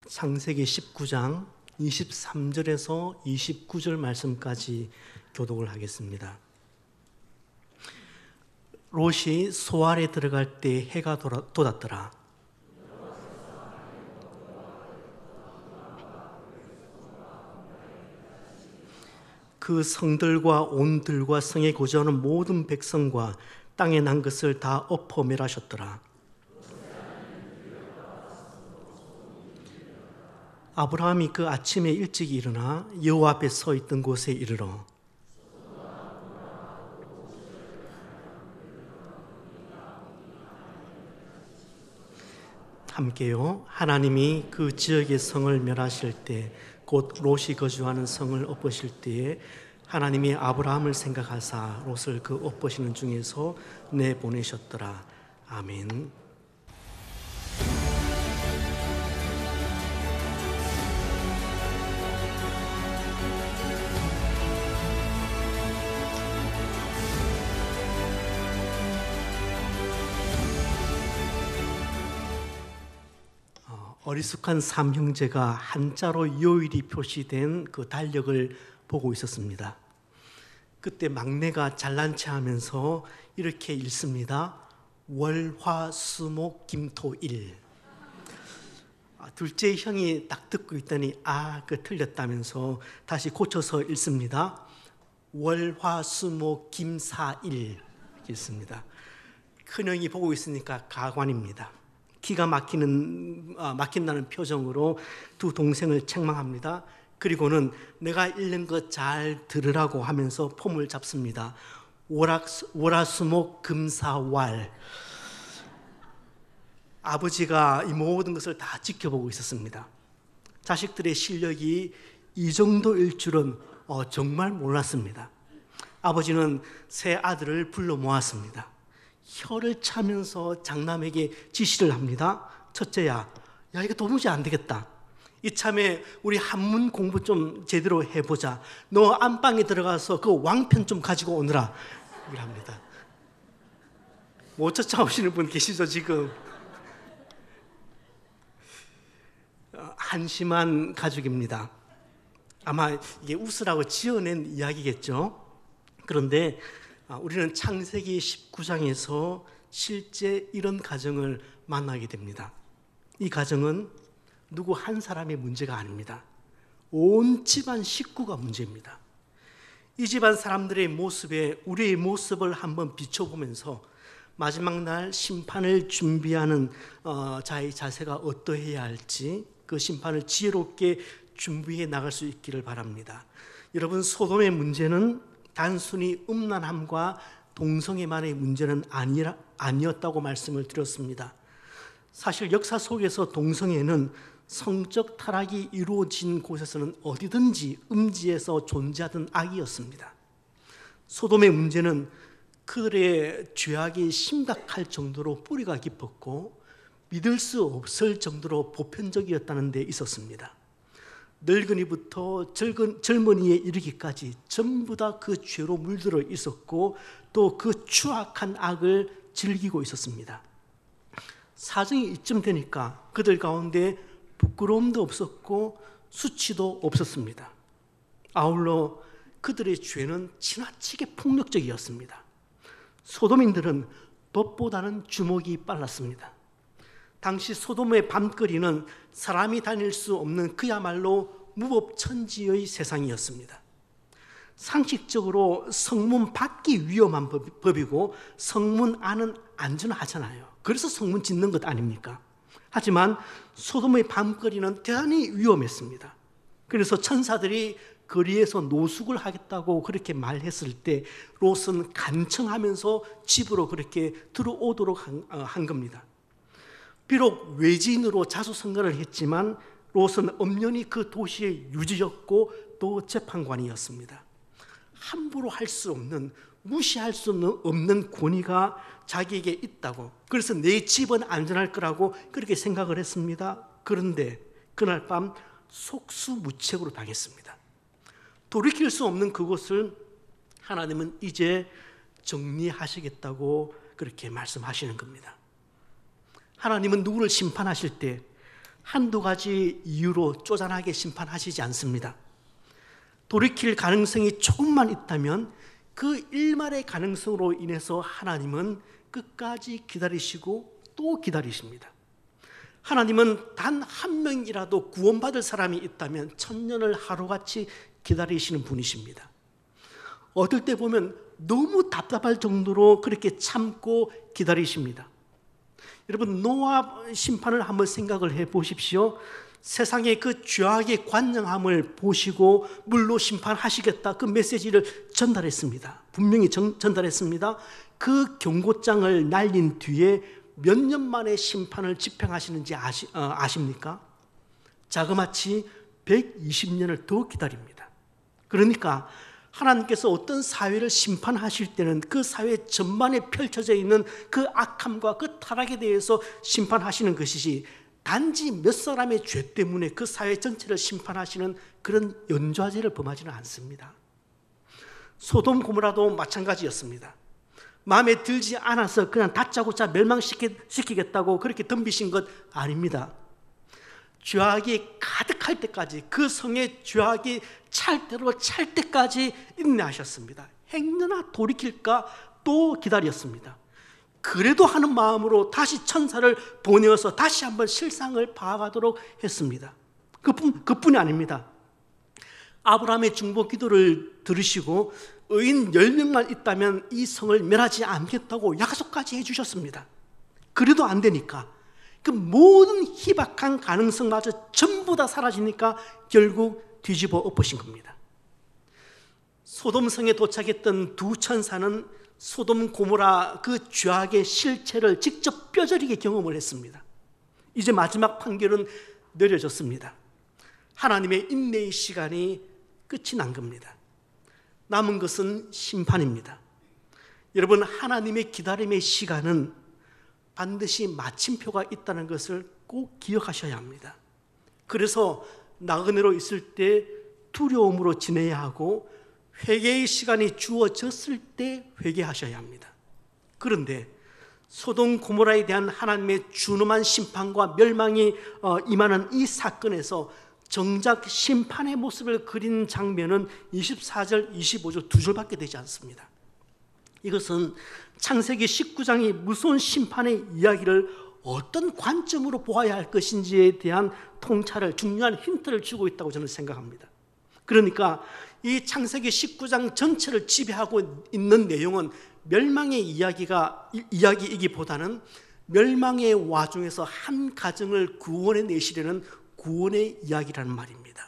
창세기 19장 23절에서 29절 말씀까지 교독을 하겠습니다. 롯이 소알에 들어갈 때 해가 돋았더라. 그 성들과 온 들과 성에 거주하는 모든 백성과 땅에 난 것을 다 엎어 멸하셨더라. 아브라함이 그 아침에 일찍 일어나 여호와 앞에 서 있던 곳에 이르러 함께요. 하나님이 그 지역의 성을 멸하실 때, 곧 롯이 거주하는 성을 엎으실 때에 하나님이 아브라함을 생각하사 롯을 그 엎으시는 중에서 내보내셨더라. 아멘. 어리숙한 삼형제가 한자로 요일이 표시된 그 달력을 보고 있었습니다. 그때 막내가 잘난 체 하면서 이렇게 읽습니다. 월, 화, 수, 목, 김, 토, 일. 둘째 형이 딱 듣고 있더니 그 틀렸다면서 다시 고쳐서 읽습니다. 월, 화, 수, 목, 김, 사, 일 읽습니다. 큰형이 보고 있으니까 가관입니다. 기가 막힌다는 표정으로 두 동생을 책망합니다. 그리고는 내가 읽는 것 잘 들으라고 하면서 폼을 잡습니다. 월화수목 금사왈. 아버지가 이 모든 것을 다 지켜보고 있었습니다. 자식들의 실력이 이 정도일 줄은 정말 몰랐습니다. 아버지는 세 아들을 불러 모았습니다. 혀를 차면서 장남에게 지시를 합니다. 첫째야, 이거 도무지 안 되겠다. 이참에 우리 한문 공부 좀 제대로 해보자. 너 안방에 들어가서 그 왕편 좀 가지고 오너라. 이걸 합니다. 못 쫓아오시는 분 계시죠 지금? 한심한 가족입니다. 아마 이게 웃으라고 지어낸 이야기겠죠. 그런데 우리는 창세기 19장에서 실제 이런 가정을 만나게 됩니다. 이 가정은 누구 한 사람의 문제가 아닙니다. 온 집안 식구가 문제입니다. 이 집안 사람들의 모습에 우리의 모습을 한번 비춰보면서 마지막 날 심판을 준비하는 자의 자세가 어떠해야 할지 그 심판을 지혜롭게 준비해 나갈 수 있기를 바랍니다. 여러분, 소돔의 문제는 단순히 음란함과 동성애만의 문제는 아니었다고 말씀을 드렸습니다. 사실 역사 속에서 동성애는 성적 타락이 이루어진 곳에서는 어디든지 음지에서 존재하던 악이었습니다. 소돔의 문제는 그들의 죄악이 심각할 정도로 뿌리가 깊었고 믿을 수 없을 정도로 보편적이었다는 데 있었습니다. 늙은이부터 젊은이에 이르기까지 전부 다 그 죄로 물들어 있었고 또 그 추악한 악을 즐기고 있었습니다. 사정이 이쯤 되니까 그들 가운데 부끄러움도 없었고 수치도 없었습니다. 아울러 그들의 죄는 지나치게 폭력적이었습니다. 소돔인들은 법보다는 주먹이 빨랐습니다. 당시 소돔의 밤거리는 사람이 다닐 수 없는 그야말로 무법천지의 세상이었습니다. 상식적으로 성문 밖이 위험한 법이고 성문 안은 안전하잖아요. 그래서 성문 짓는 것 아닙니까? 하지만 소돔의 밤거리는 대단히 위험했습니다. 그래서 천사들이 거리에서 노숙을 하겠다고 그렇게 말했을 때 롯은 간청하면서 집으로 그렇게 들어오도록 한 겁니다. 비록 외지인으로 자수성가를 했지만 롯은 엄연히 그 도시의 유지였고 또 재판관이었습니다. 함부로 할 수 없는, 무시할 수 없는 권위가 자기에게 있다고, 그래서 내 집은 안전할 거라고 그렇게 생각을 했습니다. 그런데 그날 밤 속수무책으로 당했습니다. 돌이킬 수 없는 그것을 하나님은 이제 정리하시겠다고 그렇게 말씀하시는 겁니다. 하나님은 누구를 심판하실 때 한두 가지 이유로 쪼잔하게 심판하시지 않습니다. 돌이킬 가능성이 조금만 있다면 그 일말의 가능성으로 인해서 하나님은 끝까지 기다리시고 또 기다리십니다. 하나님은 단 한 명이라도 구원받을 사람이 있다면 천년을 하루같이 기다리시는 분이십니다. 어떨 때 보면 너무 답답할 정도로 그렇게 참고 기다리십니다. 여러분, 노아 심판을 한번 생각을 해 보십시오. 세상의 그 죄악의 관영함을 보시고 물로 심판하시겠다, 그 메시지를 전달했습니다. 분명히 전달했습니다. 그 경고장을 날린 뒤에 몇 년 만에 심판을 집행하시는지 아십니까? 자그마치 120년을 더 기다립니다. 그러니까 하나님께서 어떤 사회를 심판하실 때는 그 사회 전반에 펼쳐져 있는 그 악함과 그 타락에 대해서 심판하시는 것이지, 단지 몇 사람의 죄 때문에 그 사회 전체를 심판하시는 그런 연좌제를 범하지는 않습니다. 소돔 고모라도 마찬가지였습니다. 마음에 들지 않아서 그냥 다짜고짜 멸망시키겠다고 그렇게 덤비신 것 아닙니다. 죄악이 가득할 때까지, 그 성의 죄악이 찰 때까지 인내하셨습니다. 행여나 돌이킬까 또 기다렸습니다. 그래도 하는 마음으로 다시 천사를 보내어서 다시 한번 실상을 파악하도록 했습니다. 그뿐이 아닙니다. 아브라함의 중보 기도를 들으시고 의인 10명만 있다면 이 성을 멸하지 않겠다고 약속까지 해주셨습니다. 그래도 안 되니까 그 모든 희박한 가능성마저 전부 다 사라지니까 결국 뒤집어 엎으신 겁니다. 소돔성에 도착했던 두 천사는 소돔 고모라 그 죄악의 실체를 직접 뼈저리게 경험을 했습니다. 이제 마지막 판결은 내려졌습니다. 하나님의 인내의 시간이 끝이 난 겁니다. 남은 것은 심판입니다. 여러분, 하나님의 기다림의 시간은 반드시 마침표가 있다는 것을 꼭 기억하셔야 합니다. 그래서 나그네로 있을 때 두려움으로 지내야 하고, 회개의 시간이 주어졌을 때 회개하셔야 합니다. 그런데 소돔 고모라에 대한 하나님의 준엄한 심판과 멸망이 임하는 이 사건에서 정작 심판의 모습을 그린 장면은 24절, 25절 두 절밖에 되지 않습니다. 이것은 창세기 19장이 무서운 심판의 이야기를 어떤 관점으로 보아야 할 것인지에 대한 통찰을, 중요한 힌트를 주고 있다고 저는 생각합니다. 그러니까 이 창세기 19장 전체를 지배하고 있는 내용은 멸망의 이야기이기보다는 멸망의 와중에서 한 가정을 구원해 내시려는 구원의 이야기라는 말입니다.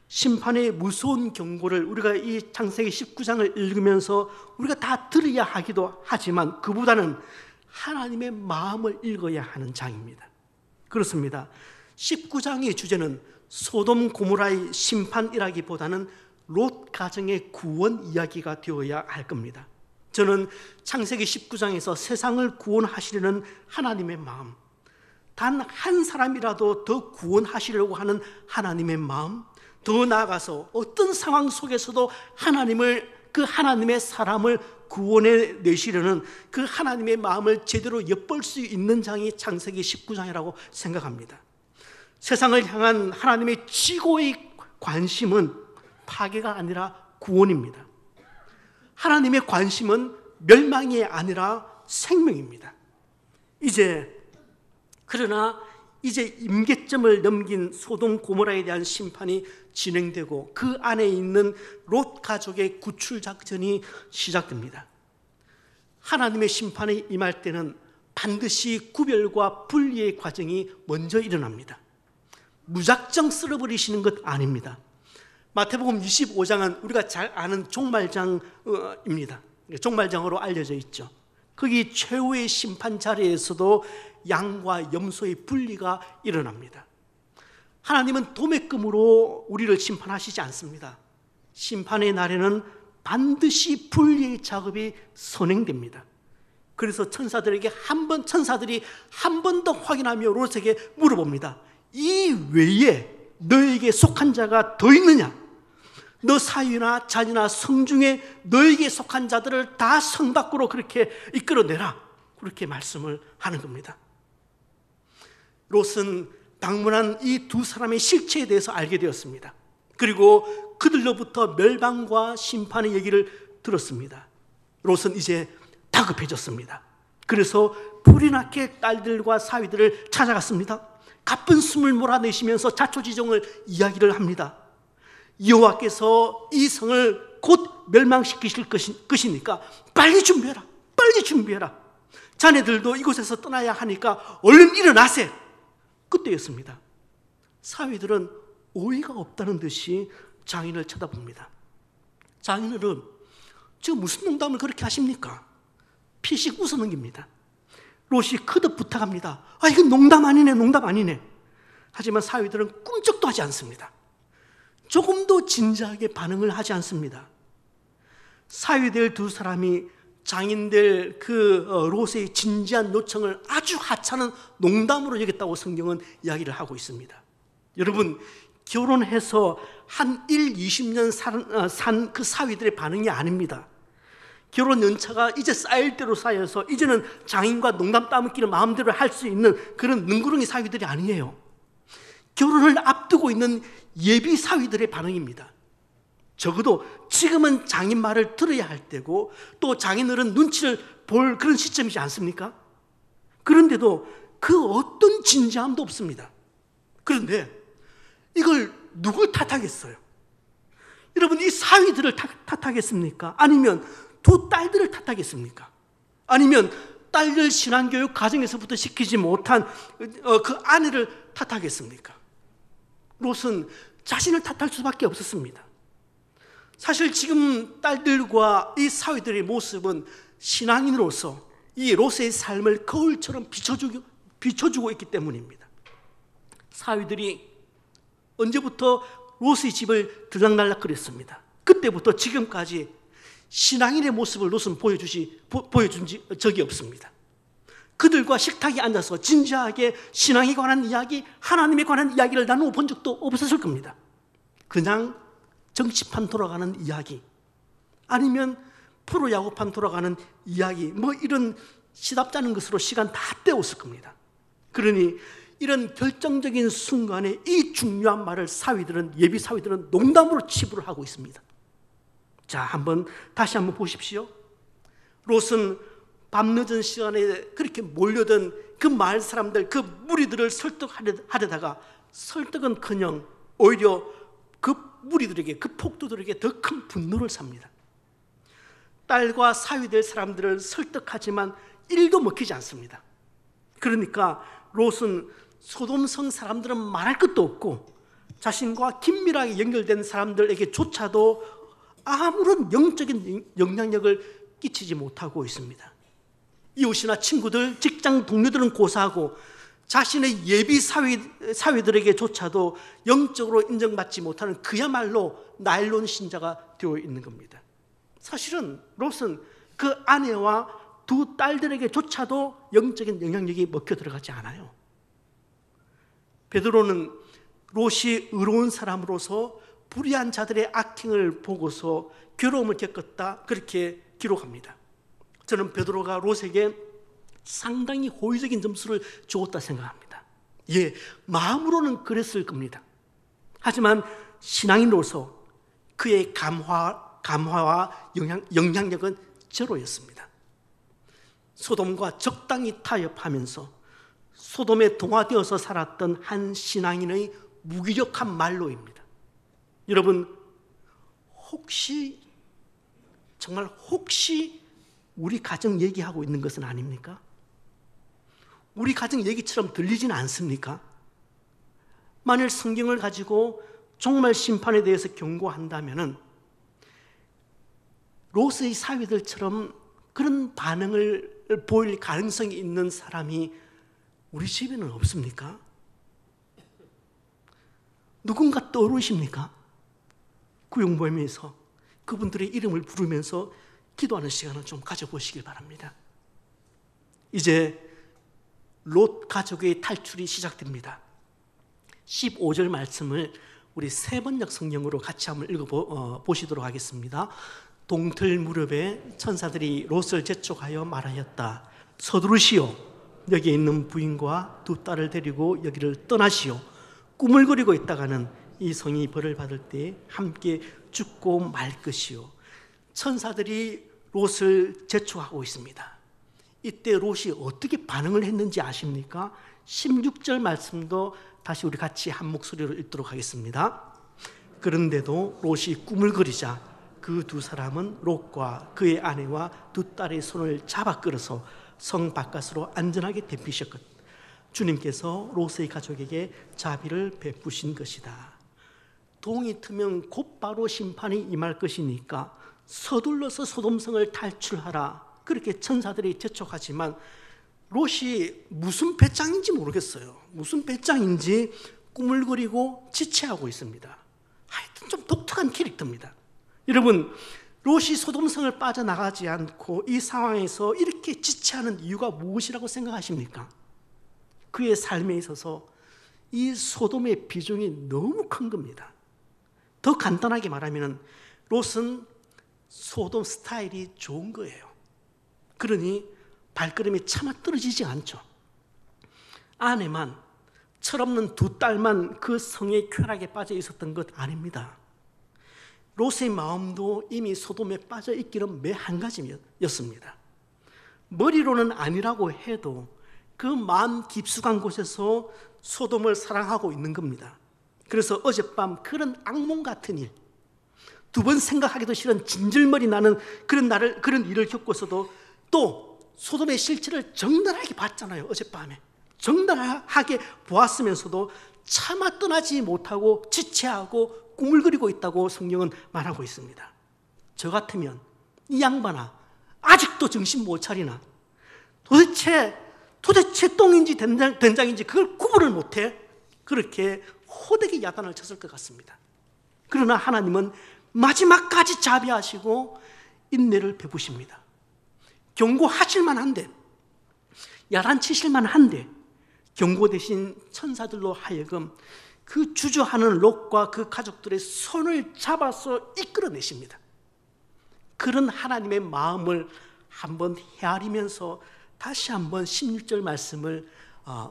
심판의 무서운 경고를 우리가 이 창세기 19장을 읽으면서 우리가 다 들어야 하기도 하지만, 그보다는 하나님의 마음을 읽어야 하는 장입니다. 그렇습니다. 19장의 주제는 소돔 고모라의 심판이라기보다는 롯 가정의 구원 이야기가 되어야 할 겁니다. 저는 창세기 19장에서 세상을 구원하시려는 하나님의 마음, 단 한 사람이라도 더 구원하시려고 하는 하나님의 마음, 더 나아가서 어떤 상황 속에서도 그 하나님의 사람을 구원해 내시려는 그 하나님의 마음을 제대로 엿볼 수 있는 장이 창세기 19장이라고 생각합니다. 세상을 향한 하나님의 지고의 관심은 파괴가 아니라 구원입니다. 하나님의 관심은 멸망이 아니라 생명입니다. 그러나 이제 임계점을 넘긴 소돔 고모라에 대한 심판이 진행되고 그 안에 있는 롯 가족의 구출 작전이 시작됩니다. 하나님의 심판이 임할 때는 반드시 구별과 분리의 과정이 먼저 일어납니다. 무작정 쓸어버리시는 것 아닙니다. 마태복음 25장은 우리가 잘 아는 종말장입니다. 종말장으로 알려져 있죠. 거기 최후의 심판 자리에서도 양과 염소의 분리가 일어납니다. 하나님은 도매금으로 우리를 심판하시지 않습니다. 심판의 날에는 반드시 분리의 작업이 선행됩니다. 그래서 천사들이 한 번 더 확인하며 롯에게 물어봅니다. 이 외에 너에게 속한 자가 더 있느냐? 너 사위나 자녀나 성 중에 너에게 속한 자들을 다 성 밖으로 그렇게 이끌어내라, 그렇게 말씀을 하는 겁니다. 롯은 방문한 이 두 사람의 실체에 대해서 알게 되었습니다. 그리고 그들로부터 멸망과 심판의 얘기를 들었습니다. 롯은 이제 다급해졌습니다. 그래서 불이 나게 딸들과 사위들을 찾아갔습니다. 가쁜 숨을 몰아내시면서 자초지종을 이야기를 합니다. 여호와께서 이 성을 곧 멸망시키실 것이니까 빨리 준비해라. 빨리 준비해라. 자네들도 이곳에서 떠나야 하니까 얼른 일어나세. 그때였습니다. 사위들은 어이가 없다는 듯이 장인을 쳐다봅니다. 장인어른, 지금 무슨 농담을 그렇게 하십니까? 피식 웃어넘깁니다. 롯이 크듯 부탁합니다. 아, 이건 농담 아니네, 농담 아니네. 하지만 사위들은 꿈쩍도 하지 않습니다. 조금도 진지하게 반응을 하지 않습니다. 사위들 두 사람이 장인들 롯의 진지한 요청을 아주 하찮은 농담으로 여겼다고 성경은 이야기를 하고 있습니다. 여러분, 결혼해서 한 20년 산 그 사위들의 반응이 아닙니다. 결혼 연차가 이제 쌓일 대로 쌓여서 이제는 장인과 농담 따먹기를 마음대로 할 수 있는 그런 능구렁이 사위들이 아니에요. 결혼을 앞두고 있는 예비 사위들의 반응입니다. 적어도 지금은 장인 말을 들어야 할 때고 또 장인어른 눈치를 볼 그런 시점이지 않습니까? 그런데도 그 어떤 진지함도 없습니다. 그런데 이걸 누굴 탓하겠어요? 여러분, 이 사위들을 탓하겠습니까? 아니면 두 딸들을 탓하겠습니까? 아니면 딸들 신앙교육 가정에서부터 시키지 못한 그 아내를 탓하겠습니까? 롯은 자신을 탓할 수밖에 없었습니다. 사실 지금 딸들과 이 사위들의 모습은 신앙인으로서 이 롯의 삶을 거울처럼 비춰주고 있기 때문입니다. 사위들이 언제부터 롯의 집을 들락날락거렸습니다. 그때부터 지금까지 신앙인의 모습을 롯은 보여준 적이 없습니다. 그들과 식탁에 앉아서 진지하게 신앙에 관한 이야기, 하나님에 관한 이야기를 나누어 본 적도 없었을 겁니다. 그냥 정치판 돌아가는 이야기, 아니면 프로야구판 돌아가는 이야기, 뭐 이런 시답잖은 것으로 시간 다 때웠을 겁니다. 그러니 이런 결정적인 순간에 이 중요한 말을 예비 사위들은 농담으로 치부를 하고 있습니다. 자, 다시 한번 보십시오. 롯은 밤늦은 시간에 그렇게 몰려든 그 마을 사람들, 그 무리들을 설득하려다가 설득은커녕 오히려 그 무리들에게, 그 폭도들에게 더 큰 분노를 삽니다. 딸과 사위될 사람들을 설득하지만 일도 먹히지 않습니다. 그러니까 롯은 소돔성 사람들은 말할 것도 없고 자신과 긴밀하게 연결된 사람들에게조차도 아무런 영적인 영향력을 끼치지 못하고 있습니다. 이웃이나 친구들, 직장 동료들은 고사하고 자신의 예비 사위들에게조차도 영적으로 인정받지 못하는 그야말로 나일론 신자가 되어 있는 겁니다. 사실은 롯은 그 아내와 두 딸들에게조차도 영적인 영향력이 먹혀 들어가지 않아요. 베드로는 롯이 의로운 사람으로서 불의한 자들의 악행을 보고서 괴로움을 겪었다, 그렇게 기록합니다. 저는 베드로가 롯에게 상당히 호의적인 점수를 주었다 생각합니다. 예, 마음으로는 그랬을 겁니다. 하지만 신앙인으로서 그의 감화와 영향력은 제로였습니다. 소돔과 적당히 타협하면서 소돔에 동화되어서 살았던 한 신앙인의 무기력한 말로입니다. 여러분, 정말 혹시 우리 가정 얘기하고 있는 것은 아닙니까? 우리 가정 얘기처럼 들리지는 않습니까? 만일 성경을 가지고 종말 심판에 대해서 경고한다면은 롯의 사위들처럼 그런 반응을 보일 가능성이 있는 사람이 우리 집에는 없습니까? 누군가 떠오르십니까? 구용모임에서 그분들의 이름을 부르면서 기도하는 시간을 좀 가져보시길 바랍니다. 이제 롯 가족의 탈출이 시작됩니다. 15절 말씀을 우리 세번역 성경으로 같이 한번 읽어보시도록 하겠습니다. 동틀 무렵에 천사들이 롯을 재촉하여 말하였다. 서두르시오, 여기에 있는 부인과 두 딸을 데리고 여기를 떠나시오. 꾸물거리고 있다가는 이 성이 벌을 받을 때 함께 죽고 말 것이요. 천사들이 롯을 재촉하고 있습니다. 이때 롯이 어떻게 반응을 했는지 아십니까? 16절 말씀도 다시 우리 같이 한 목소리로 읽도록 하겠습니다. 그런데도 롯이 꾸물거리자 그 두 사람은 롯과 그의 아내와 두 딸의 손을 잡아 끌어서 성 바깥으로 안전하게 데피셨거든. 주님께서 롯의 가족에게 자비를 베푸신 것이다. 동이 트면 곧바로 심판이 임할 것이니까 서둘러서 소돔성을 탈출하라, 그렇게 천사들이 재촉하지만 롯이 무슨 배짱인지 모르겠어요. 무슨 배짱인지 꾸물거리고 지체하고 있습니다. 하여튼 좀 독특한 캐릭터입니다. 여러분, 롯이 소돔성을 빠져나가지 않고 이 상황에서 이렇게 지체하는 이유가 무엇이라고 생각하십니까? 그의 삶에 있어서 이 소돔의 비중이 너무 큰 겁니다. 더 간단하게 말하면 롯은 소돔 스타일이 좋은 거예요. 그러니 발걸음이 차마 떨어지지 않죠. 아내만, 철없는 두 딸만 그 성의 쾌락에 빠져 있었던 것 아닙니다. 롯의 마음도 이미 소돔에 빠져 있기는 매 한 가지였습니다. 머리로는 아니라고 해도 그 마음 깊숙한 곳에서 소돔을 사랑하고 있는 겁니다. 그래서 어젯밤 그런 악몽 같은 일, 두 번 생각하기도 싫은 진절머리 나는 그런 일을 겪고서도 또 소돔의 실체를 적나라하게 봤잖아요. 어젯밤에 적나라하게 보았으면서도 차마 떠나지 못하고 지체하고 꾸물거리고 있다고 성경은 말하고 있습니다. 저 같으면 이 양반아, 아직도 정신 못 차리나? 도대체 똥인지 된장인지 그걸 구분을 못해? 그렇게 호되게 야단을 쳤을 것 같습니다. 그러나 하나님은 마지막까지 자비하시고 인내를 베푸십니다. 경고하실만 한데, 야단치실만 한데 경고 대신 천사들로 하여금 그 주저하는 롯과 그 가족들의 손을 잡아서 이끌어내십니다. 그런 하나님의 마음을 한번 헤아리면서 다시 한번 16절 말씀을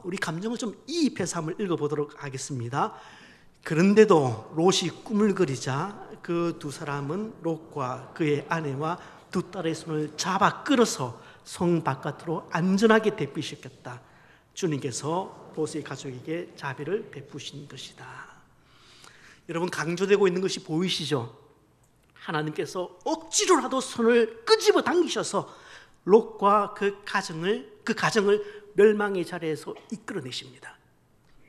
우리 감정을 좀 이입해서 한번 읽어보도록 하겠습니다. 그런데도 롯이 꾸물거리자 그 두 사람은 롯과 그의 아내와 두 딸의 손을 잡아 끌어서 성 바깥으로 안전하게 데피셨겠다. 주님께서 롯의 가족에게 자비를 베푸신 것이다. 여러분, 강조되고 있는 것이 보이시죠? 하나님께서 억지로라도 손을 끄집어 당기셔서 롯과 그 가정을 멸망의 자리에서 이끌어내십니다.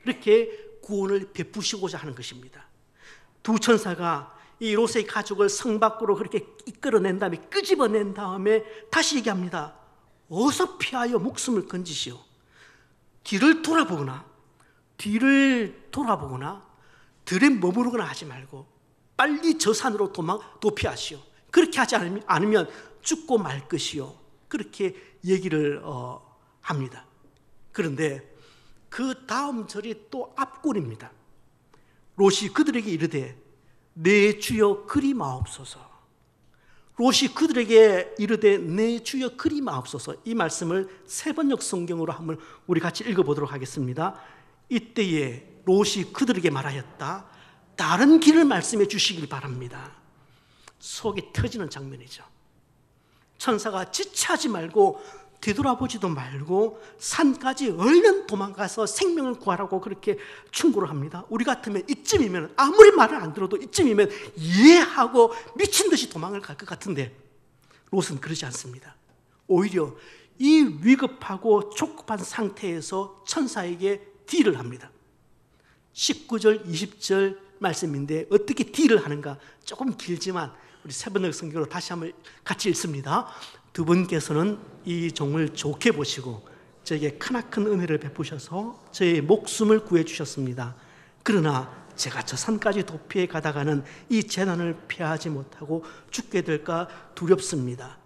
이렇게 구원을 베푸시고자 하는 것입니다. 두 천사가 이 롯의 가족을 성 밖으로 그렇게 이끌어낸 다음에, 끄집어낸 다음에 다시 얘기합니다. 어서 피하여 목숨을 건지시오. 뒤를 돌아보거나 들에 머무르거나 하지 말고 빨리 저 산으로 도피하시오. 그렇게 하지 않으면 죽고 말 것이요. 그렇게 얘기를 합니다. 그런데 그 다음 절이 또 앞골입니다. 롯이 그들에게 이르되 내 주여 그리 마옵소서. 롯이 그들에게 이르되 내 주여 그리 마옵소서. 이 말씀을 세번역 성경으로 한번 우리 같이 읽어보도록 하겠습니다. 이때에 롯이 그들에게 말하였다. 다른 길을 말씀해 주시길 바랍니다. 속이 터지는 장면이죠. 천사가 지체하지 말고 뒤돌아보지도 말고 산까지 얼른 도망가서 생명을 구하라고 그렇게 충고를 합니다. 우리 같으면 이쯤이면 아무리 말을 안 들어도 이쯤이면 이해하고 미친 듯이 도망을 갈 것 같은데 롯은 그러지 않습니다. 오히려 이 위급하고 촉박한 상태에서 천사에게 딜을 합니다. 19절 20절 말씀인데 어떻게 딜을 하는가, 조금 길지만 우리 세번역 성경으로 다시 한번 같이 읽습니다. 두 분께서는 이 종을 좋게 보시고 저에게 크나큰 은혜를 베푸셔서 저의 목숨을 구해주셨습니다. 그러나 제가 저 산까지 도피해 가다가는 이 재난을 피하지 못하고 죽게 될까 두렵습니다.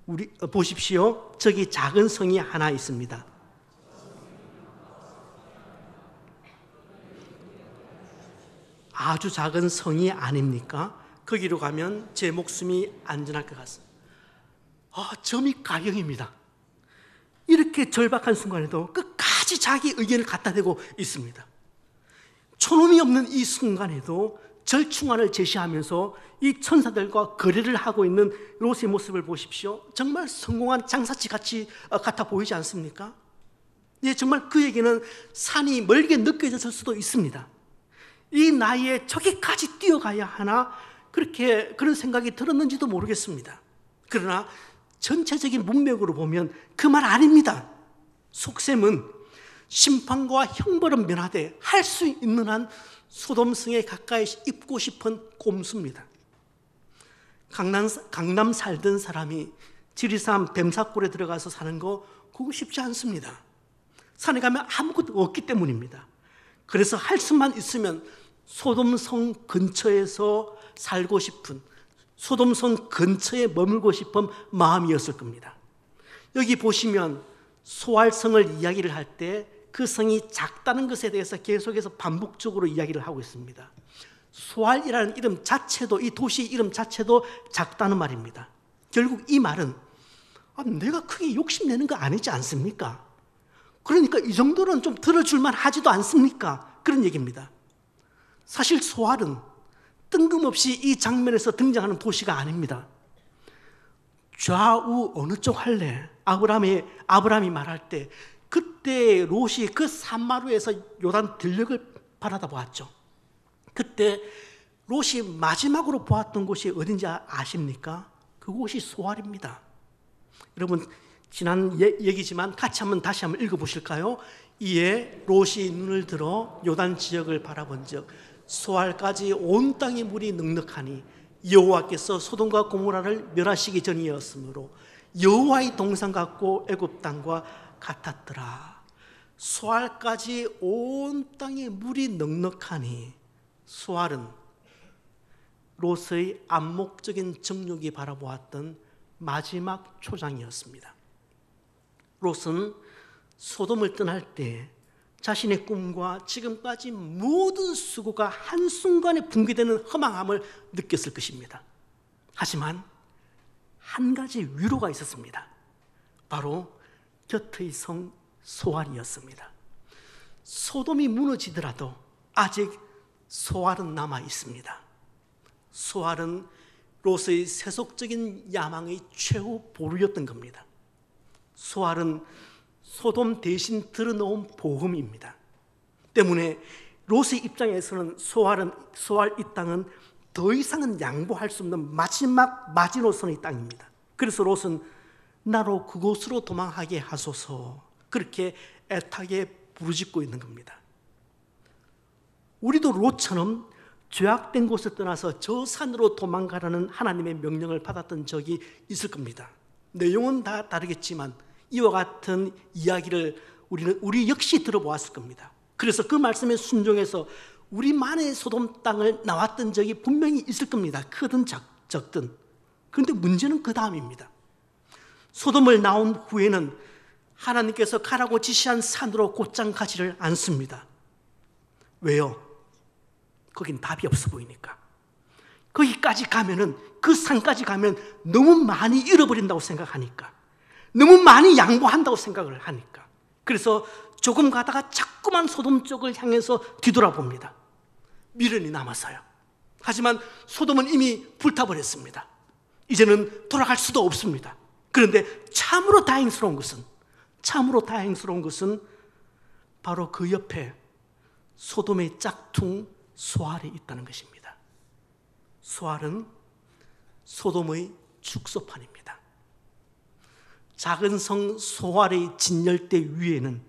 우리 보십시오. 저기 작은 성이 하나 있습니다. 아주 작은 성이 아닙니까? 거기로 가면 제 목숨이 안전할 것 같습니다. 점이 가경입니다. 이렇게 절박한 순간에도 끝까지 자기 의견을 갖다 대고 있습니다. 촌음이 없는 이 순간에도 절충안을 제시하면서 이 천사들과 거래를 하고 있는 롯의 모습을 보십시오. 정말 성공한 장사치 같아 보이지 않습니까? 예, 정말 그에게는 산이 멀게 느껴졌을 수도 있습니다. 이 나이에 저기까지 뛰어가야 하나, 그런 생각이 들었는지도 모르겠습니다. 그러나 전체적인 문맥으로 보면 그 말 아닙니다. 속셈은 심판과 형벌은 면하되 할 수 있는 한 소돔성에 가까이 입고 싶은 꼼수입니다. 강남 살던 사람이 지리산 뱀사골에 들어가서 사는 거 그거 쉽지 않습니다. 산에 가면 아무것도 없기 때문입니다. 그래서 할 수만 있으면 소돔성 근처에서 살고 싶은, 소돔성 근처에 머물고 싶은 마음이었을 겁니다. 여기 보시면 소알성을 이야기를 할 때 그 성이 작다는 것에 대해서 계속해서 반복적으로 이야기를 하고 있습니다. 소알이라는 이름 자체도, 이 도시 이름 자체도 작다는 말입니다. 결국 이 말은 내가 크게 욕심내는 거 아니지 않습니까? 그러니까 이 정도는 좀 들어줄만 하지도 않습니까? 그런 얘기입니다. 사실 소알은 뜬금없이 이 장면에서 등장하는 도시가 아닙니다. 좌우 어느 쪽 할래? 아브라함이 말할 때 그때 롯이 그 산마루에서 요단 들녘을 바라다 보았죠. 그때 롯이 마지막으로 보았던 곳이 어딘지 아십니까? 그곳이 소알입니다. 여러분, 지난 얘기지만 같이 다시 한번 읽어보실까요? 이에 롯이 눈을 들어 요단 지역을 바라본즉 소알까지 온 땅의 물이 넉넉하니 여호와께서 소돔과 고모라를 멸하시기 전이었으므로 여호와의 동산 같고 애굽 땅과 같았더라. 소알까지 온 땅에 물이 넉넉하니, 소알은 롯의 암묵적인 정욕이 바라보았던 마지막 초장이었습니다. 롯은 소돔을 떠날 때 자신의 꿈과 지금까지 모든 수고가 한순간에 붕괴되는 허망함을 느꼈을 것입니다. 하지만 한 가지 위로가 있었습니다. 바로 곁의 성 소알이었습니다. 소돔이 무너지더라도 아직 소알은 남아 있습니다. 소알은 롯의 세속적인 야망의 최후 보루였던 겁니다. 소알은 소돔 대신 들어놓은 보험입니다. 때문에 롯의 입장에서는 소알 이 땅은 더 이상은 양보할 수 없는 마지막 마지노선의 땅입니다. 그래서 롯은 나로 그곳으로 도망하게 하소서, 그렇게 애타게 부르짖고 있는 겁니다. 우리도 롯처럼 죄악된 곳을 떠나서 저 산으로 도망가라는 하나님의 명령을 받았던 적이 있을 겁니다. 내용은 다 다르겠지만 이와 같은 이야기를 우리 역시 들어보았을 겁니다. 그래서 그 말씀에 순종해서 우리만의 소돔 땅을 나왔던 적이 분명히 있을 겁니다. 크든 적든. 그런데 문제는 그 다음입니다. 소돔을 나온 후에는 하나님께서 가라고 지시한 산으로 곧장 가지를 않습니다. 왜요? 거긴 답이 없어 보이니까. 거기까지 가면은, 그 산까지 가면 너무 많이 잃어버린다고 생각하니까, 너무 많이 양보한다고 생각을 하니까. 그래서 조금 가다가 자꾸만 소돔 쪽을 향해서 뒤돌아봅니다. 미련이 남아서요. 하지만 소돔은 이미 불타버렸습니다. 이제는 돌아갈 수도 없습니다. 그런데 참으로 다행스러운 것은 바로 그 옆에 소돔의 짝퉁 소알이 있다는 것입니다. 소알은 소돔의 축소판입니다. 작은 성 소알의 진열대 위에는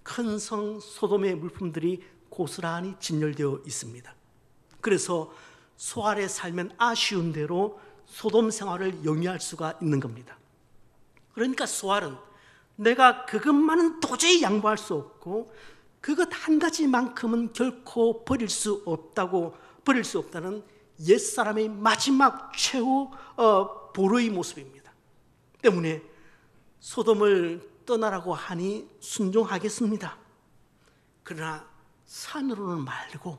큰 성 소돔의 물품들이 고스란히 진열되어 있습니다. 그래서 소알의 삶은 아쉬운 대로 소돔 생활을 영위할 수가 있는 겁니다. 그러니까 소알은 내가 그것만은 도저히 양보할 수 없고 그것 한 가지만큼은 결코 버릴 수 없다는 옛사람의 마지막 최후 보루의 모습입니다. 때문에 소돔을 떠나라고 하니 순종하겠습니다. 그러나 산으로는 말고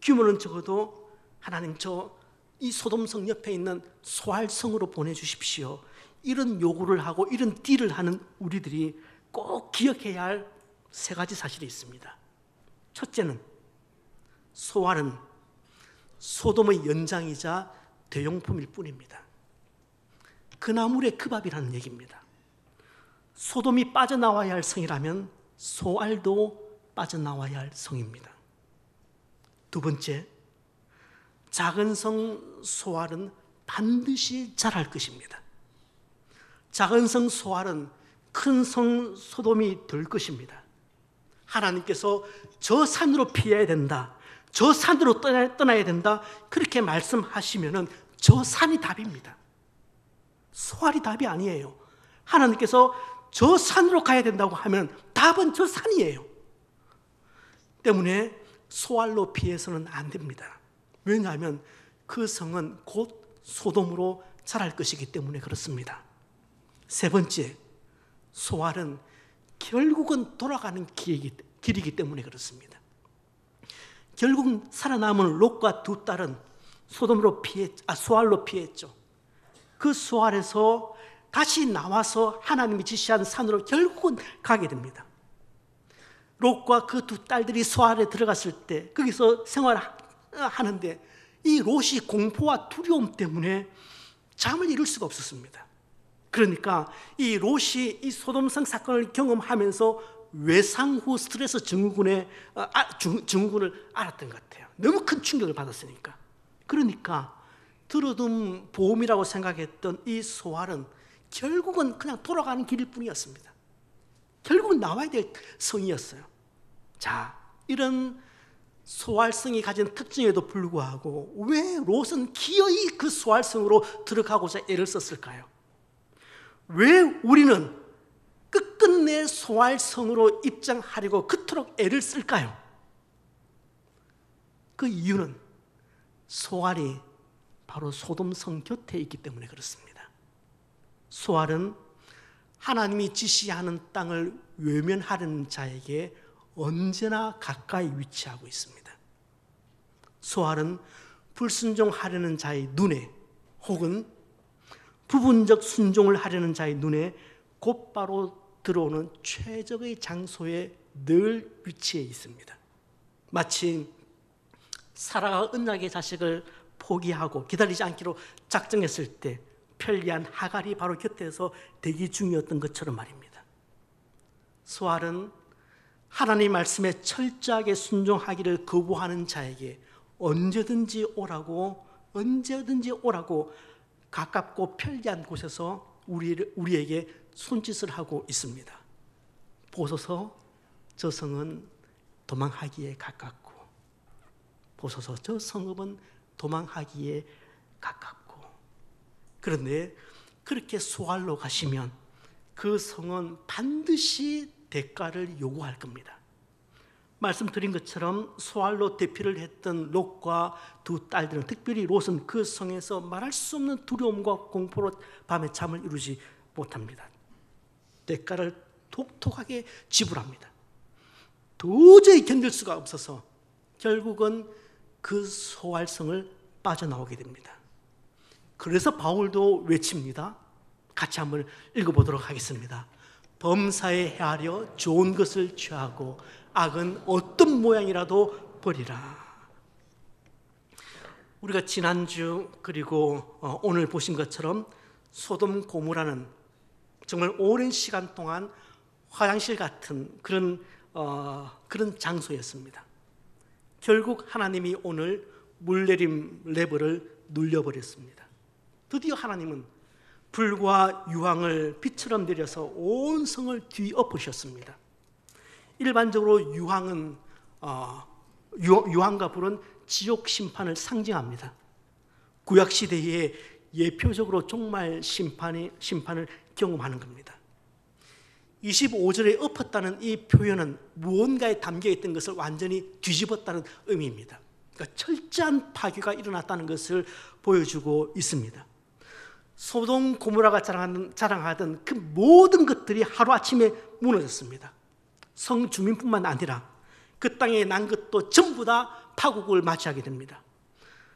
규모는 적어도 하나님 이 소돔성 옆에 있는 소알성으로 보내주십시오. 이런 요구를 하고 이런 딜을 하는 우리들이 꼭 기억해야 할 세 가지 사실이 있습니다. 첫째는 소알은 소돔의 연장이자 대용품일 뿐입니다. 그나물의 그 밥이라는 얘기입니다. 소돔이 빠져나와야 할 성이라면 소알도 빠져나와야 할 성입니다. 두 번째, 작은 성 소알은 반드시 자랄 것입니다. 작은 성 소알은 큰 성 소돔이 될 것입니다. 하나님께서 저 산으로 피해야 된다, 저 산으로 떠나야 된다, 그렇게 말씀하시면은 저 산이 답입니다. 소알이 답이 아니에요. 하나님께서 저 산으로 가야 된다고 하면 답은 저 산이에요. 때문에 소알로 피해서는 안 됩니다. 왜냐하면 그 성은 곧 소돔으로 자랄 것이기 때문에 그렇습니다. 세 번째, 소알은 결국은 돌아가는 길이기 때문에 그렇습니다. 결국 살아남은 롯과 두 딸은 소알로 피했죠. 그 소알에서 다시 나와서 하나님이 지시한 산으로 결국은 가게 됩니다. 롯과 그 두 딸들이 소알에 들어갔을 때 거기서 생활하는데 이 롯이 공포와 두려움 때문에 잠을 이룰 수가 없었습니다. 그러니까 이 롯이 이 소돔성 사건을 경험하면서 외상후 스트레스 증후군을 알았던 것 같아요. 너무 큰 충격을 받았으니까. 그러니까 들어둔 보험이라고 생각했던 이 소알은 결국은 그냥 돌아가는 길일 뿐이었습니다. 결국은 나와야 될 성이었어요. 자, 이런 소알성이 가진 특징에도 불구하고 왜 롯은 기어이 그 소알성으로 들어가고자 애를 썼을까요? 왜 우리는 끝끝내 소알성으로 입장하려고 그토록 애를 쓸까요? 그 이유는 소알이 바로 소돔성 곁에 있기 때문에 그렇습니다. 소알은 하나님이 지시하는 땅을 외면하려는 자에게 언제나 가까이 위치하고 있습니다. 소알은 불순종하려는 자의 눈에 혹은 부분적 순종을 하려는 자의 눈에 곧바로 들어오는 최적의 장소에 늘 위치해 있습니다. 마치 사라가 언약의 자식을 포기하고 기다리지 않기로 작정했을 때 편리한 하갈이 바로 곁에서 대기 중이었던 것처럼 말입니다. 소알은 하나님 말씀에 철저하게 순종하기를 거부하는 자에게 언제든지 오라고 가깝고 편리한 곳에서 우리에게 손짓을 하고 있습니다. 보소서 저 성은 도망하기에 가깝고, 보소서 저 성읍은 도망하기에 가깝고. 그런데 그렇게 소알로 가시면 그 성은 반드시 대가를 요구할 겁니다. 말씀드린 것처럼 소알로 대피를 했던 롯과 두 딸들은, 특별히 롯은 그 성에서 말할 수 없는 두려움과 공포로 밤에 잠을 이루지 못합니다. 대가를 독특하게 지불합니다. 도저히 견딜 수가 없어서 결국은 그 소알성을 빠져나오게 됩니다. 그래서 바울도 외칩니다. 같이 한번 읽어보도록 하겠습니다. 범사에 헤아려 좋은 것을 취하고 악은 어떤 모양이라도 버리라. 우리가 지난주 그리고 오늘 보신 것처럼 소돔 고모라는 정말 오랜 시간 동안 화장실 같은 그런 장소였습니다. 결국 하나님이 오늘 물내림 레버를 눌려버렸습니다. 드디어 하나님은 불과 유황을 비처럼 내려서 온 성을 뒤엎으셨습니다. 일반적으로 유황은 유황과 불은 지옥 심판을 상징합니다. 구약 시대에 예표적으로 종말 심판을 경험하는 겁니다. 25절에 엎었다는 이 표현은 무언가에 담겨있던 것을 완전히 뒤집었다는 의미입니다. 그러니까 철저한 파괴가 일어났다는 것을 보여주고 있습니다. 소돔 고모라가 자랑하던 그 모든 것들이 하루아침에 무너졌습니다. 성 주민뿐만 아니라 그 땅에 난 것도 전부 다 파국을 맞이하게 됩니다.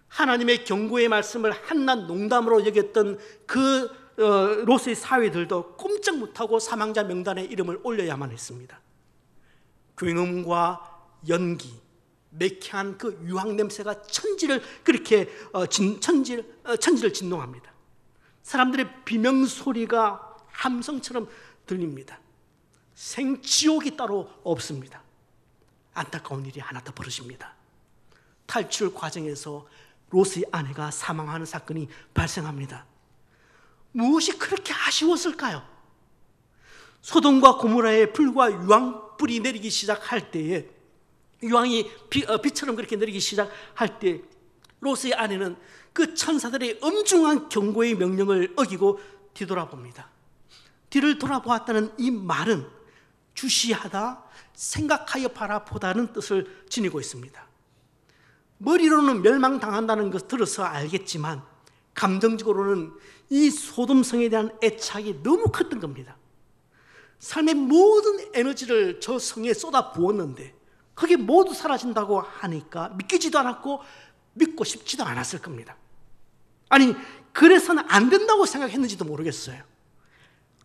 하나님의 경고의 말씀을 한낱 농담으로 여겼던 그 롯의 사위들도 꼼짝 못하고 사망자 명단에 이름을 올려야만 했습니다. 굉음과 연기, 매캐한 그 유황 냄새가 천지를 그렇게 천지를 진동합니다. 사람들의 비명 소리가 함성처럼 들립니다. 생지옥이 따로 없습니다. 안타까운 일이 하나 더 벌어집니다. 탈출 과정에서 롯의 아내가 사망하는 사건이 발생합니다. 무엇이 그렇게 아쉬웠을까요? 소돔과 고모라의 불과 유황불이 내리기 시작할 때에, 유황이 비처럼 그렇게 내리기 시작할 때 롯의 아내는 그 천사들의 엄중한 경고의 명령을 어기고 뒤돌아봅니다. 뒤를 돌아보았다는 이 말은 주시하다, 생각하여 바라보다는 뜻을 지니고 있습니다. 머리로는 멸망당한다는 것을 들어서 알겠지만 감정적으로는 이 소돔성에 대한 애착이 너무 컸던 겁니다. 삶의 모든 에너지를 저 성에 쏟아 부었는데 그게 모두 사라진다고 하니까 믿기지도 않았고 믿고 싶지도 않았을 겁니다. 아니, 그래서는 안 된다고 생각했는지도 모르겠어요.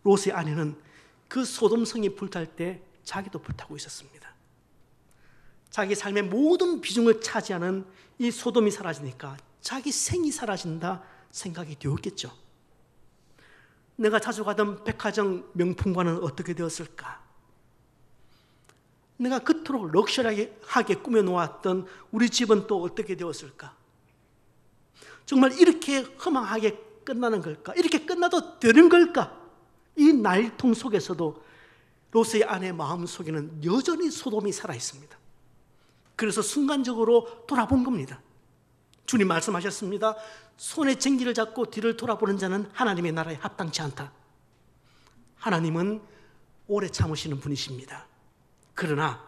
롯의 아내는 그 소돔성이 불탈 때 자기도 불타고 있었습니다. 자기 삶의 모든 비중을 차지하는 이 소돔이 사라지니까 자기 생이 사라진다 생각이 되었겠죠. 내가 자주 가던 백화점 명품관은 어떻게 되었을까? 내가 그토록 럭셔리하게 꾸며놓았던 우리 집은 또 어떻게 되었을까? 정말 이렇게 허망하게 끝나는 걸까? 이렇게 끝나도 되는 걸까? 이 나일통 속에서도 롯의 아내 마음속에는 여전히 소돔이 살아있습니다. 그래서 순간적으로 돌아본 겁니다. 주님 말씀하셨습니다. 손에 쟁기를 잡고 뒤를 돌아보는 자는 하나님의 나라에 합당치 않다. 하나님은 오래 참으시는 분이십니다. 그러나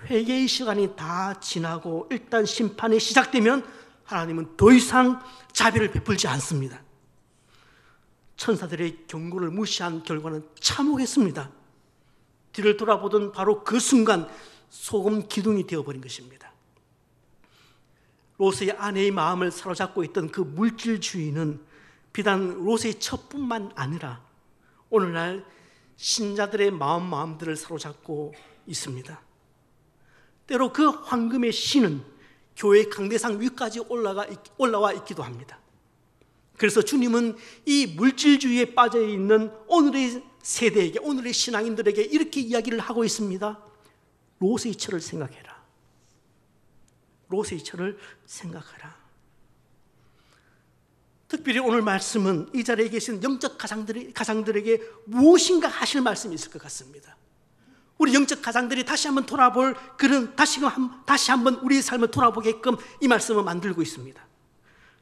회개의 시간이 다 지나고 일단 심판이 시작되면 하나님은 더 이상 자비를 베풀지 않습니다. 천사들의 경고를 무시한 결과는 참혹했습니다. 뒤를 돌아보던 바로 그 순간 소금 기둥이 되어버린 것입니다. 롯의 아내의 마음을 사로잡고 있던 그 물질주의는 비단 롯의 첩뿐만 아니라 오늘날 신자들의 마음들을 사로잡고 있습니다. 때로 그 황금의 신은 교회 강대상 위까지 올라와 있기도 합니다. 그래서 주님은 이 물질주의에 빠져있는 오늘의 세대에게, 오늘의 신앙인들에게 이렇게 이야기를 하고 있습니다. 롯의 철을 생각해라. 롯의 철을 생각하라. 특별히 오늘 말씀은 이 자리에 계신 영적 가장들에게 무엇인가 하실 말씀이 있을 것 같습니다. 우리 영적 가장들이 다시 한번 돌아볼 다시 한번 우리의 삶을 돌아보게끔 이 말씀을 만들고 있습니다.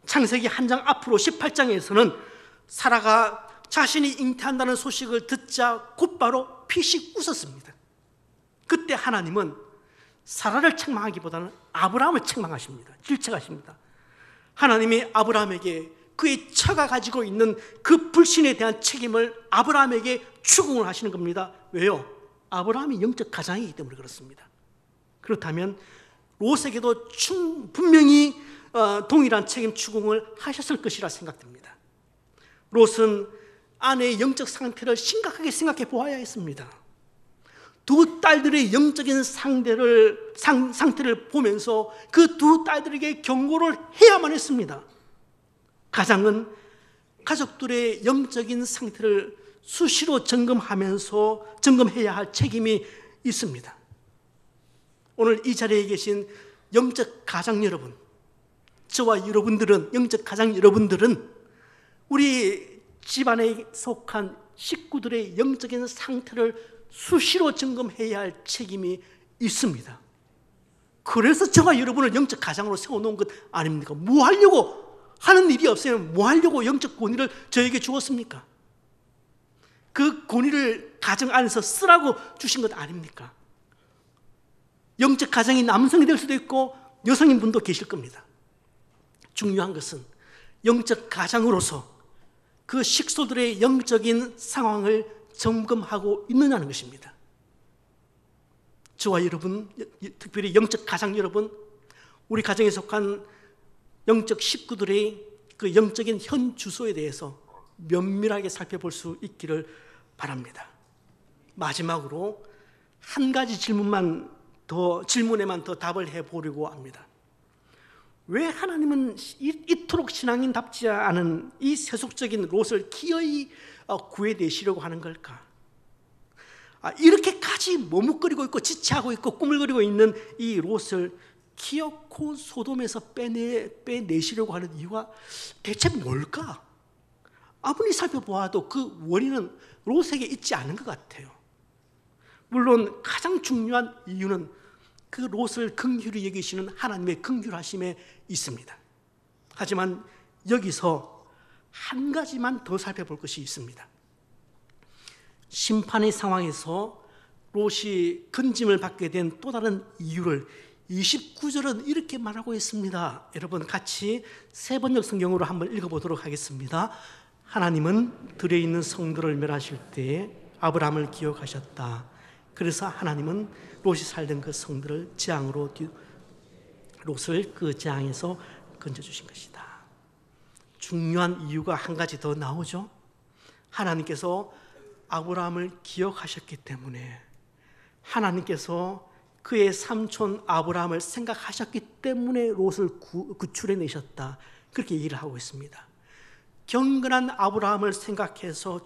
창세기 한 장 앞으로 18장에서는 사라가 자신이 잉태한다는 소식을 듣자 곧바로 피식 웃었습니다. 그때 하나님은 사라를 책망하기보다는 아브라함을 책망하십니다. 질책하십니다. 하나님이 아브라함에게 그의 처가 가지고 있는 그 불신에 대한 책임을 아브라함에게 추궁을 하시는 겁니다. 왜요? 아브라함이 영적 가장이기 때문에 그렇습니다. 그렇다면 롯에게도 분명히 동일한 책임 추궁을 하셨을 것이라 생각됩니다. 롯은 아내의 영적 상태를 심각하게 생각해 보아야 했습니다. 두 딸들의 영적인 상태를 보면서 그 두 딸들에게 경고를 해야만 했습니다. 가장은 가족들의 영적인 상태를 수시로 점검해야 할 책임이 있습니다. 오늘 이 자리에 계신 영적 가장 여러분, 저와 여러분들은, 영적 가장 여러분들은 우리 집안에 속한 식구들의 영적인 상태를 수시로 점검해야 할 책임이 있습니다. 그래서 저와 여러분을 영적 가장으로 세워놓은 것 아닙니까? 뭐 하려고 하는 일이 없으면 뭐 하려고 영적 권위를 저에게 주었습니까? 그 권위를 가정 안에서 쓰라고 주신 것 아닙니까? 영적 가장이 남성이 될 수도 있고 여성인 분도 계실 겁니다. 중요한 것은 영적 가장으로서 그 식소들의 영적인 상황을 점검하고 있느냐는 것입니다. 저와 여러분, 특별히 영적 가장 여러분, 우리 가정에 속한 영적 식구들의 그 영적인 현 주소에 대해서 면밀하게 살펴볼 수 있기를 바랍니다. 마지막으로 한 가지 질문에만 더 답을 해보려고 합니다. 왜 하나님은 이토록 신앙인답지 않은 이 세속적인 롯을 기어이 구해내시려고 하는 걸까? 이렇게까지 머뭇거리고 있고 지체하고 있고 꾸물거리고 있는 이 롯을 기어코 소돔에서 빼내시려고 하는 이유가 대체 뭘까? 아무리 살펴보아도 그 원인은 롯에게 있지 않은 것 같아요. 물론 가장 중요한 이유는 그 롯을 긍휼히 여기시는 하나님의 긍휼하심에 있습니다. 하지만 여기서 한 가지만 더 살펴볼 것이 있습니다. 심판의 상황에서 롯이 건짐을 받게 된 또 다른 이유를 29절은 이렇게 말하고 있습니다. 여러분 같이 세 번역 성경으로 한번 읽어보도록 하겠습니다. 하나님은 들에 있는 성도를 멸하실 때에 아브라함을 기억하셨다. 그래서 하나님은 롯이 살던 그 성들을 재앙으로 롯을 그 재앙에서 건져주신 것이다. 중요한 이유가 한 가지 더 나오죠. 하나님께서 아브라함을 기억하셨기 때문에, 하나님께서 그의 삼촌 아브라함을 생각하셨기 때문에 롯을 구출해내셨다. 그렇게 얘기를 하고 있습니다. 경건한 아브라함을 생각해서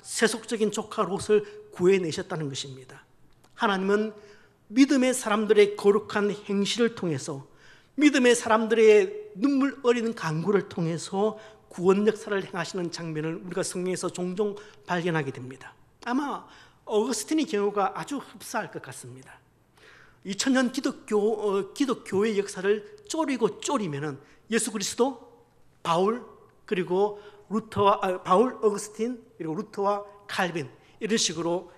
세속적인 조카 롯을 구해내셨다는 것입니다. 하나님은 믿음의 사람들의 거룩한 행실을 통해서, 믿음의 사람들의 눈물 어리는 간구를 통해서 구원 역사를 행하시는 장면을 우리가 성경에서 종종 발견하게 됩니다. 아마 어거스틴의 경우가 아주 흡사할 것 같습니다. 2000년 기독교의 역사를 쪼리고 쪼리면은 예수 그리스도, 바울, 그리고 바울, 어거스틴, 그리고 루터와 칼빈, 이런 식으로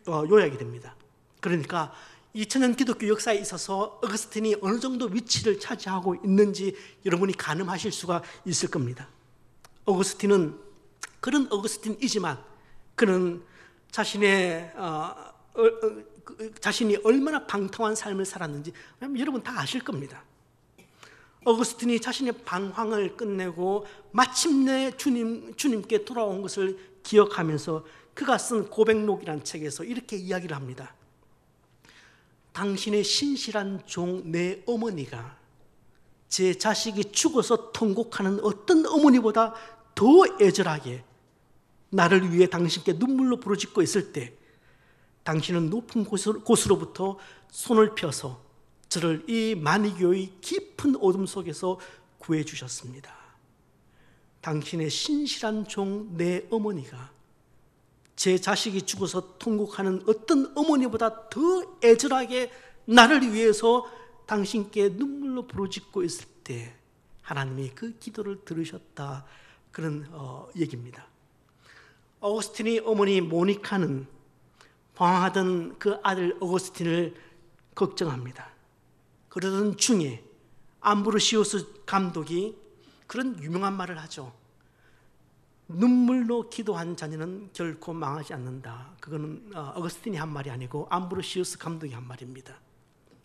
요약이 됩니다. 그러니까 2000년 기독교 역사에 있어서 어거스틴이 어느 정도 위치를 차지하고 있는지 여러분이 가늠하실 수가 있을 겁니다. 어거스틴은 그런 어거스틴이지만 그는 자신이 얼마나 방탕한 삶을 살았는지 여러분 다 아실 겁니다. 어거스틴이 자신의 방황을 끝내고 마침내 주님께 돌아온 것을 기억하면서 그가 쓴 고백록이라는 책에서 이렇게 이야기를 합니다. 당신의 신실한 종 내 어머니가 제 자식이 죽어서 통곡하는 어떤 어머니보다 더 애절하게 나를 위해 당신께 눈물로 부르짖고 있을 때 당신은 높은 곳으로부터 손을 펴서 저를 이 만이교의 깊은 어둠 속에서 구해주셨습니다. 당신의 신실한 종 내 어머니가 제 자식이 죽어서 통곡하는 어떤 어머니보다 더 애절하게 나를 위해서 당신께 눈물로 부르짖고 있을 때 하나님이 그 기도를 들으셨다. 그런 얘기입니다. 어거스틴의 어머니 모니카는 방황하던 그 아들 어거스틴을 걱정합니다. 그러던 중에 암브로시우스 감독이 그런 유명한 말을 하죠. 눈물로 기도한 자녀는 결코 망하지 않는다. 그거는 어거스틴이 한 말이 아니고 암브로시우스 감독이 한 말입니다.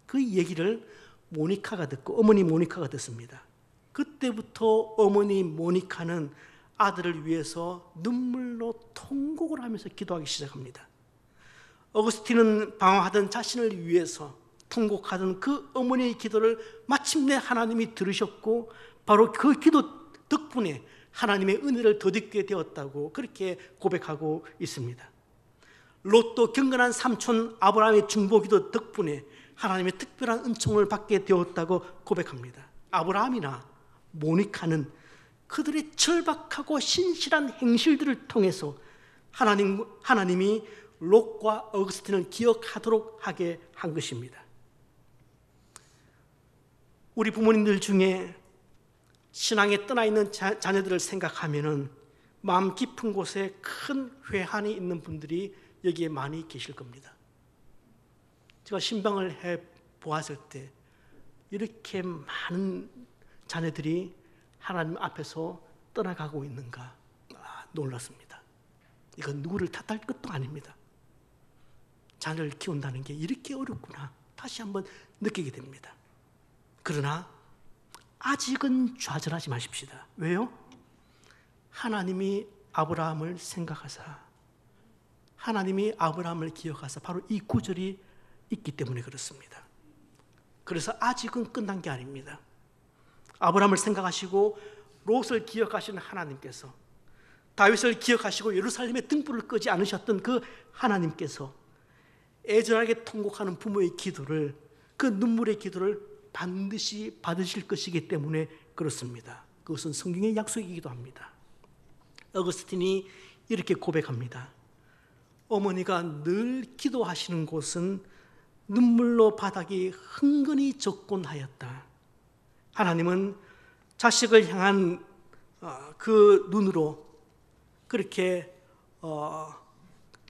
그 얘기를 모니카가 듣고, 어머니 모니카가 듣습니다. 그때부터 어머니 모니카는 아들을 위해서 눈물로 통곡을 하면서 기도하기 시작합니다. 어거스틴은 방황하던 자신을 위해서 통곡하던 그 어머니의 기도를 마침내 하나님이 들으셨고 바로 그 기도 덕분에 하나님의 은혜를 덧입게 되었다고 그렇게 고백하고 있습니다. 롯도 경건한 삼촌 아브라함의 중보기도 덕분에 하나님의 특별한 은총을 받게 되었다고 고백합니다. 아브라함이나 모니카는 그들의 절박하고 신실한 행실들을 통해서 하나님이 롯과 어거스틴을 기억하도록 하게 한 것입니다. 우리 부모님들 중에 신앙에 떠나 있는 자녀들을 생각하면은 마음 깊은 곳에 큰 회한이 있는 분들이 여기에 많이 계실 겁니다. 제가 신방을 해 보았을 때 이렇게 많은 자녀들이 하나님 앞에서 떠나가고 있는가 놀랐습니다. 이건 누구를 탓할 것도 아닙니다. 자녀를 키운다는 게 이렇게 어렵구나 다시 한번 느끼게 됩니다. 그러나 아직은 좌절하지 마십시다. 왜요? 하나님이 아브라함을 생각하사, 하나님이 아브라함을 기억하사, 바로 이 구절이 있기 때문에 그렇습니다. 그래서 아직은 끝난 게 아닙니다. 아브라함을 생각하시고 롯을 기억하시는 하나님께서, 다윗을 기억하시고 예루살렘에 등불을 끄지 않으셨던 그 하나님께서 애절하게 통곡하는 부모의 기도를, 그 눈물의 기도를 반드시 받으실 것이기 때문에 그렇습니다. 그것은 성경의 약속이기도 합니다. 어거스틴이 이렇게 고백합니다. 어머니가 늘 기도하시는 곳은 눈물로 바닥이 흥건히 젖곤하였다. 하나님은 자식을 향한 그 눈으로 그렇게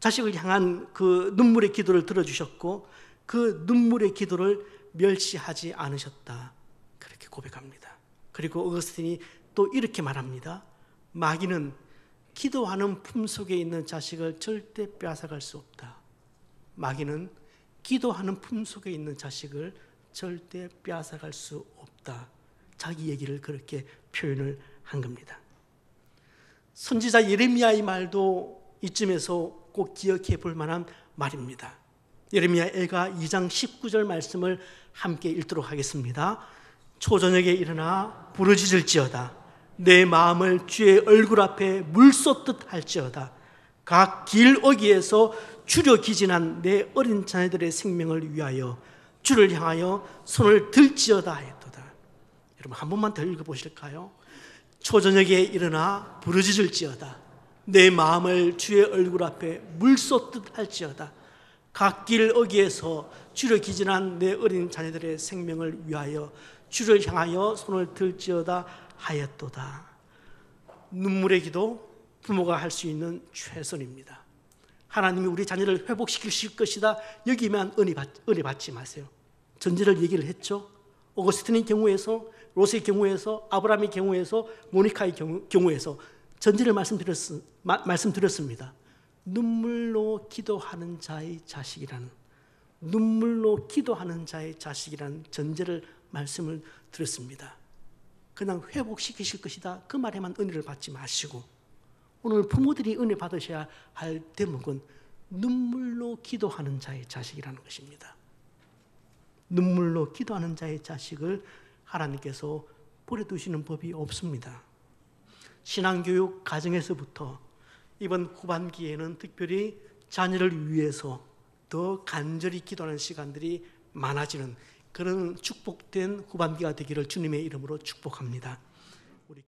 자식을 향한 그 눈물의 기도를 들어주셨고, 그 눈물의 기도를 멸시하지 않으셨다. 그렇게 고백합니다. 그리고 어거스틴이 또 이렇게 말합니다. 마귀는 기도하는 품속에 있는 자식을 절대 빼앗아갈 수 없다. 마귀는 기도하는 품속에 있는 자식을 절대 빼앗아갈 수 없다. 자기 얘기를 그렇게 표현을 한 겁니다. 선지자 예레미야의 말도 이쯤에서 꼭 기억해 볼 만한 말입니다. 예레미야 애가 2장 19절 말씀을 함께 읽도록 하겠습니다. 초저녁에 일어나 부르짖을지어다. 내 마음을 주의 얼굴 앞에 물 쏟듯 할지어다. 각 길 어귀에서 주려 기진한 내 어린 자녀들의 생명을 위하여 주를 향하여 손을 들지어다 하였도다. 여러분 한 번만 더 읽어보실까요? 초저녁에 일어나 부르짖을지어다. 내 마음을 주의 얼굴 앞에 물 쏟듯 할지어다. 각 길 어귀에서 주려 기진한 내 어린 자녀들의 생명을 위하여 주를 향하여 손을 들지어다 하였도다. 눈물의 기도, 부모가 할 수 있는 최선입니다. 하나님이 우리 자녀를 회복시키실 것이다 여기만 은혜 받지 마세요. 전제를 얘기를 했죠. 오거스틴의 경우에서, 롯의 경우에서, 아브라함의 경우에서, 모니카의 경우에서 전제를 말씀드렸습니다. 눈물로 기도하는 자의 자식이라는, 눈물로 기도하는 자의 자식이라는 전제를 말씀을 드렸습니다. 그냥 회복시키실 것이다 그 말에만 은혜를 받지 마시고, 오늘 부모들이 은혜 받으셔야 할 대목은 눈물로 기도하는 자의 자식이라는 것입니다. 눈물로 기도하는 자의 자식을 하나님께서 버려두시는 법이 없습니다. 신앙교육 가정에서부터 이번 후반기에는 특별히 자녀를 위해서 더 간절히 기도하는 시간들이 많아지는 그런 축복된 후반기가 되기를 주님의 이름으로 축복합니다.